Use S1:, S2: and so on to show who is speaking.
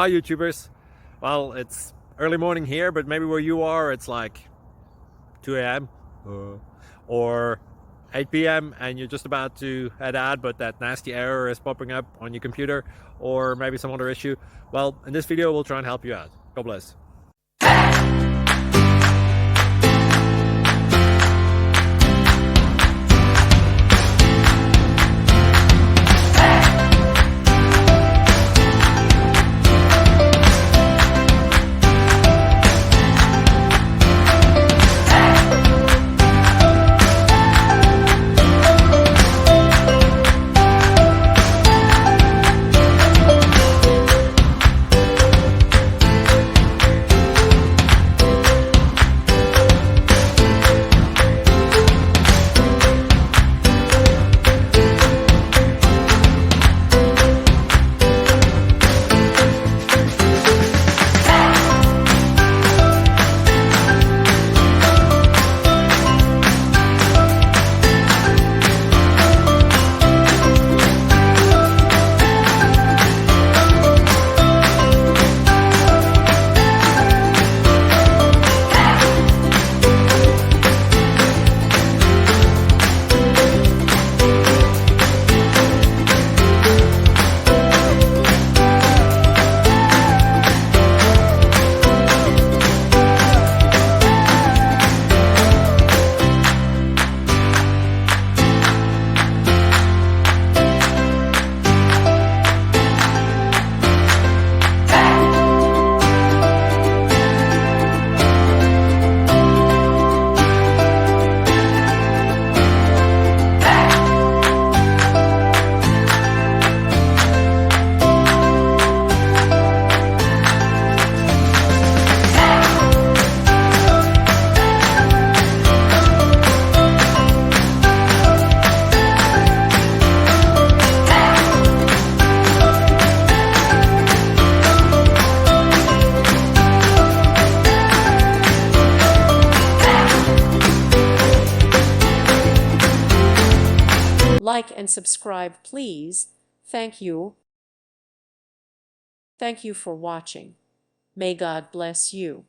S1: Hi YouTubers. Well, it's early morning here, but maybe where you are it's like 2 a.m. Or 8 p.m. and you're just about to head out, but that nasty error is popping up on your computer, or maybe some other issue. Well, in this video we'll try and help you out. God bless.
S2: Like and subscribe, please. Thank you. Thank you for watching. May God bless you.